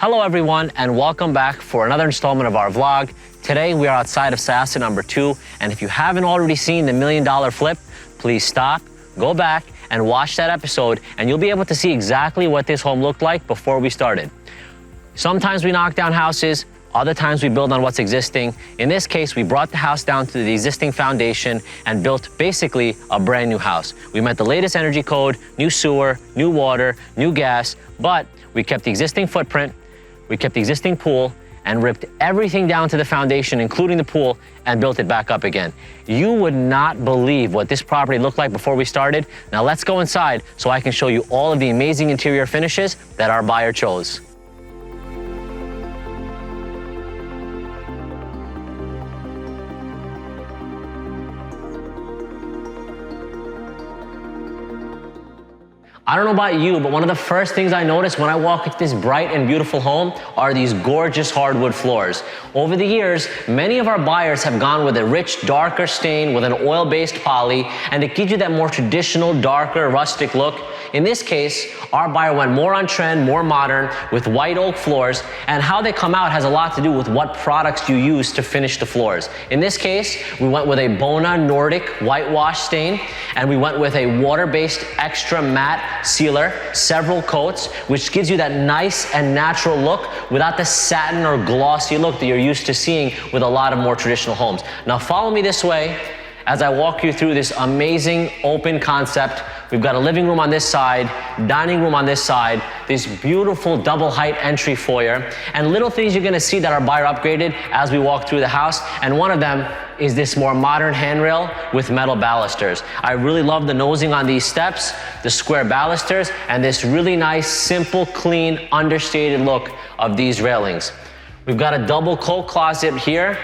Hello everyone, and welcome back for another installment of our vlog. Today we are outside of Syosset number 2, and if you haven't already seen the $1 million flip, please stop, go back, and watch that episode, and you'll be able to see exactly what this home looked like before we started. Sometimes we knock down houses, other times we build on what's existing. In this case, we brought the house down to the existing foundation and built basically a brand new house. We met the latest energy code, new sewer, new water, new gas, but we kept the existing footprint, we kept the existing pool, and ripped everything down to the foundation, including the pool, and built it back up again. You would not believe what this property looked like before we started. Now let's go inside so I can show you all of the amazing interior finishes that our buyer chose. I don't know about you, but one of the first things I noticed when I walk into this bright and beautiful home are these gorgeous hardwood floors. Over the years, many of our buyers have gone with a rich, darker stain with an oil-based poly, and it gives you that more traditional, darker, rustic look. In this case, our buyer went more on trend, more modern, with white oak floors, and how they come out has a lot to do with what products you use to finish the floors. In this case, we went with a Bona Nordic whitewash stain, and we went with a water-based extra matte sealer, several coats, which gives you that nice and natural look without the satin or glossy look that you're used to seeing with a lot of more traditional homes. Now follow me this way as I walk you through this amazing open concept. We've got a living room on this side, dining room on this side, this beautiful double height entry foyer, and little things you're gonna see that our buyer upgraded as we walk through the house. And one of them is this more modern handrail with metal balusters. I really love the nosing on these steps, the square balusters, and this really nice, simple, clean, understated look of these railings. We've got a double coat closet here.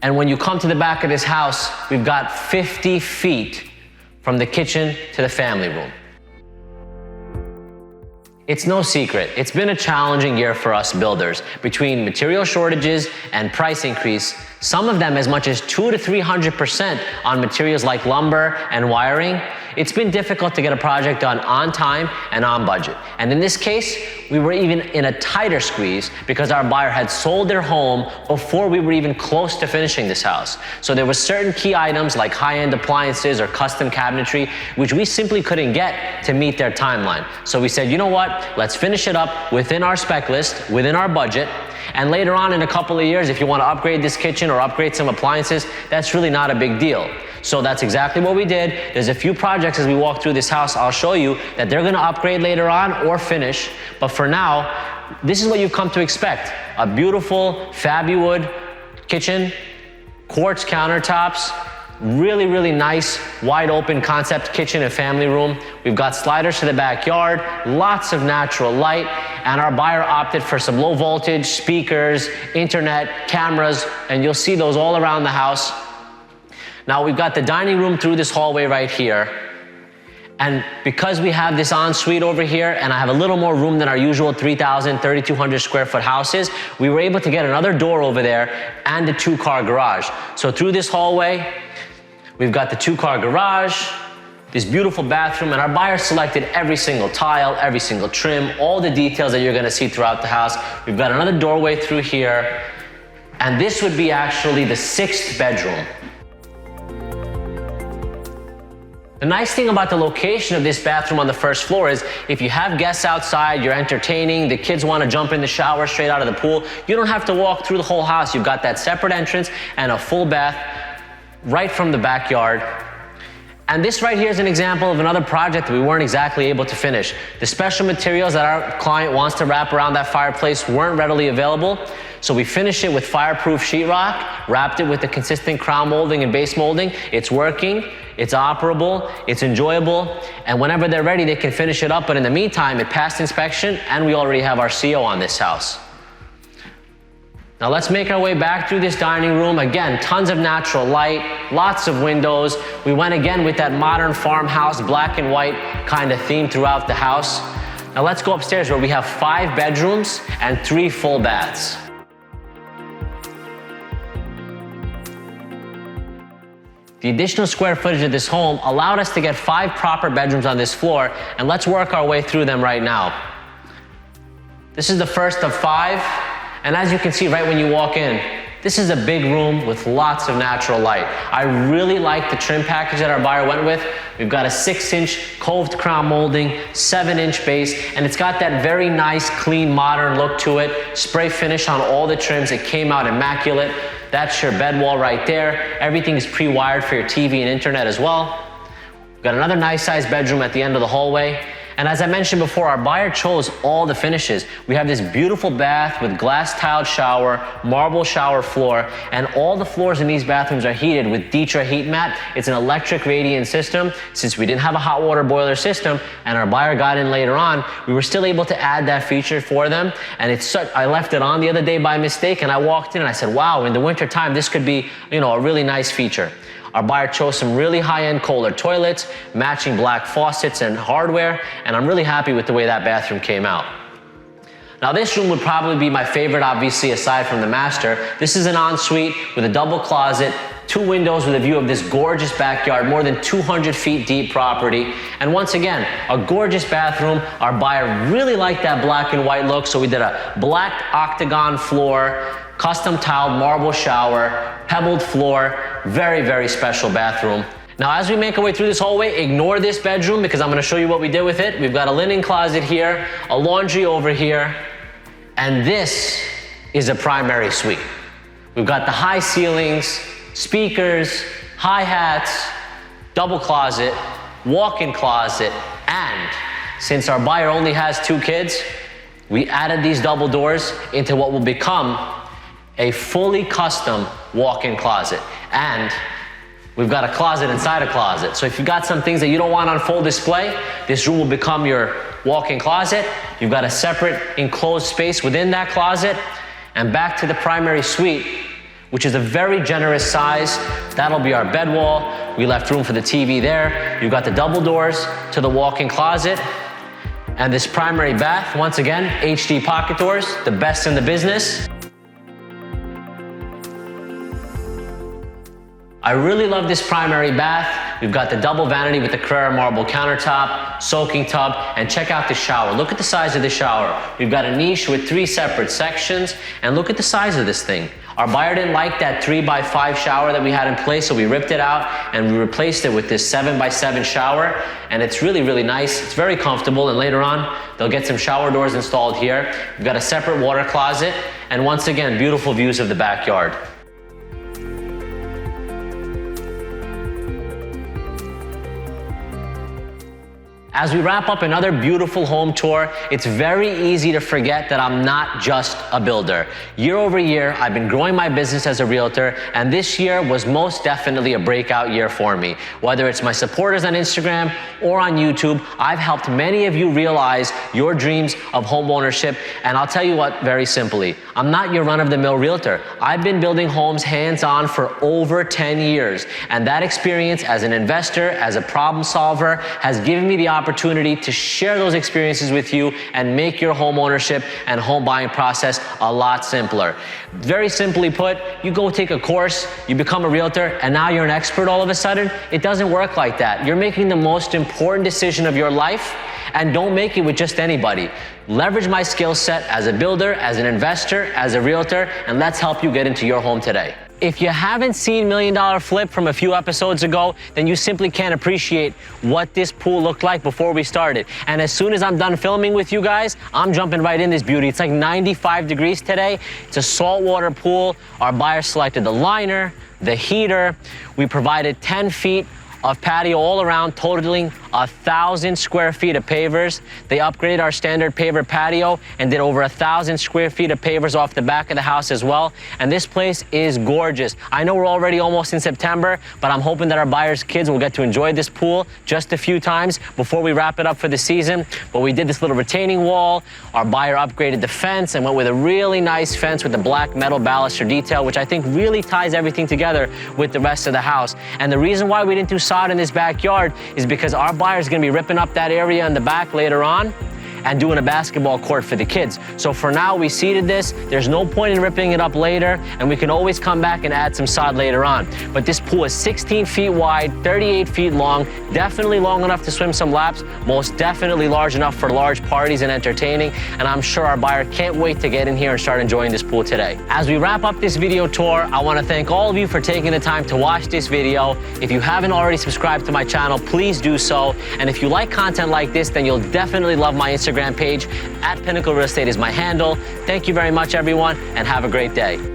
And when you come to the back of this house, we've got 50 feet from the kitchen to the family room. It's no secret, it's been a challenging year for us builders. Between material shortages and price increase, some of them as much as 200 to 300% on materials like lumber and wiring, it's been difficult to get a project done on time and on budget. And in this case, we were even in a tighter squeeze because our buyer had sold their home before we were even close to finishing this house. So there were certain key items like high-end appliances or custom cabinetry, which we simply couldn't get to meet their timeline. So we said, you know what, let's finish it up within our spec list, within our budget, and later on in a couple of years, if you want to upgrade this kitchen or upgrade some appliances, that's really not a big deal. So that's exactly what we did. There's a few projects as we walk through this house, I'll show you that they're gonna upgrade later on or finish. But for now, this is what you've come to expect. A beautiful Fabuwood kitchen, quartz countertops, really, really nice, wide open concept kitchen and family room. We've got sliders to the backyard, lots of natural light, and our buyer opted for some low voltage speakers, internet, cameras, and you'll see those all around the house. Now we've got the dining room through this hallway right here. And because we have this ensuite over here, and I have a little more room than our usual 3,000, 3,200 square foot houses, we were able to get another door over there and a 2-car garage. So through this hallway, we've got the 2-car garage, this beautiful bathroom, and our buyer selected every single tile, every single trim, all the details that you're gonna see throughout the house. We've got another doorway through here, and this would be actually the 6th bedroom. The nice thing about the location of this bathroom on the first floor is if you have guests outside, you're entertaining, the kids want to jump in the shower straight out of the pool, you don't have to walk through the whole house. You've got that separate entrance and a full bath right from the backyard. And this right here is an example of another project that we weren't exactly able to finish. The special materials that our client wants to wrap around that fireplace weren't readily available. So we finished it with fireproof sheetrock, wrapped it with the consistent crown molding and base molding. It's working, it's operable, it's enjoyable, and whenever they're ready, they can finish it up. But in the meantime, it passed inspection, and we already have our CO on this house. Now let's make our way back through this dining room. Again, tons of natural light, lots of windows. We went again with that modern farmhouse, black and white kind of theme throughout the house. Now let's go upstairs where we have 5 bedrooms and 3 full baths. The additional square footage of this home allowed us to get 5 proper bedrooms on this floor, and let's work our way through them right now. This is the first of 5. And as you can see right when you walk in, this is a big room with lots of natural light. I really like the trim package that our buyer went with. We've got a 6-inch coved crown molding, 7-inch base, and it's got that very nice, clean, modern look to it. Spray finish on all the trims. It came out immaculate. That's your bed wall right there. Everything is pre-wired for your TV and internet as well. We've got another nice sized bedroom at the end of the hallway. And as I mentioned before, our buyer chose all the finishes. We have this beautiful bath with glass tiled shower, marble shower floor, and all the floors in these bathrooms are heated with Ditra heat mat. It's an electric radiant system. Since we didn't have a hot water boiler system and our buyer got in later on, we were still able to add that feature for them. And I left it on the other day by mistake, and I walked in and I said, wow, in the winter time, this could be, a really nice feature. Our buyer chose some really high-end Kohler toilets, matching black faucets and hardware, and I'm really happy with the way that bathroom came out. Now this room would probably be my favorite, obviously, aside from the master. This is an ensuite with a double closet, 2 windows with a view of this gorgeous backyard, more than 200 feet deep property. And once again, a gorgeous bathroom. Our buyer really liked that black and white look, so we did a black octagon floor, custom tiled marble shower, pebbled floor, very, very special bathroom. Now, as we make our way through this hallway, ignore this bedroom because I'm gonna show you what we did with it. We've got a linen closet here, a laundry over here, and this is a primary suite. We've got the high ceilings, speakers, hi-hats, double closet, walk-in closet, and since our buyer only has 2 kids, we added these double doors into what will become a fully custom walk-in closet. And we've got a closet inside a closet. So if you've got some things that you don't want on full display, this room will become your walk-in closet. You've got a separate enclosed space within that closet. And back to the primary suite, which is a very generous size. That'll be our bed wall. We left room for the TV there. You've got the double doors to the walk-in closet. And this primary bath, once again, HD pocket doors, the best in the business. I really love this primary bath. We've got the double vanity with the Carrara marble countertop, soaking tub, and check out the shower. Look at the size of the shower. We've got a niche with 3 separate sections, and look at the size of this thing. Our buyer didn't like that 3x5 shower that we had in place, so we ripped it out and we replaced it with this 7x7 shower, and it's really, really nice. It's very comfortable, and later on, they'll get some shower doors installed here. We've got a separate water closet, and once again, beautiful views of the backyard. As we wrap up another beautiful home tour, it's very easy to forget that I'm not just a builder. Year over year, I've been growing my business as a realtor, and this year was most definitely a breakout year for me. Whether it's my supporters on Instagram or on YouTube, I've helped many of you realize your dreams of home ownership, and I'll tell you what, very simply, I'm not your run-of-the-mill realtor. I've been building homes hands-on for over 10 years, and that experience as an investor, as a problem solver, has given me the opportunity to share those experiences with you and make your home ownership and home buying process a lot simpler. Very simply put, you go take a course, you become a realtor, and now you're an expert all of a sudden. It doesn't work like that. You're making the most important decision of your life, and don't make it with just anybody. Leverage my skill set as a builder, as an investor, as a realtor, and let's help you get into your home today. If you haven't seen $1 Million Flip from a few episodes ago, then you simply can't appreciate what this pool looked like before we started. And as soon as I'm done filming with you guys, I'm jumping right in this beauty. It's like 95 degrees today. It's a saltwater pool. Our buyer selected the liner, the heater. We provided 10 feet of patio all around, totaling 1,000 square feet of pavers. They upgraded our standard paver patio and did over 1,000 square feet of pavers off the back of the house as well. And this place is gorgeous. I know we're already almost in September, but I'm hoping that our buyers' kids will get to enjoy this pool just a few times before we wrap it up for the season. But we did this little retaining wall. Our buyer upgraded the fence and went with a really nice fence with the black metal baluster detail, which I think really ties everything together with the rest of the house. And the reason why we didn't do sod in this backyard is because our buyer is going to be ripping up that area in the back later on, and doing a basketball court for the kids. So for now, we seeded this. There's no point in ripping it up later, and we can always come back and add some sod later on. But this pool is 16 feet wide, 38 feet long, definitely long enough to swim some laps, most definitely large enough for large parties and entertaining, and I'm sure our buyer can't wait to get in here and start enjoying this pool today. As we wrap up this video tour, I want to thank all of you for taking the time to watch this video. If you haven't already subscribed to my channel, please do so. And if you like content like this, then you'll definitely love my Instagram page. @Pinnacle Real Estate is my handle. Thank you very much, everyone, and have a great day.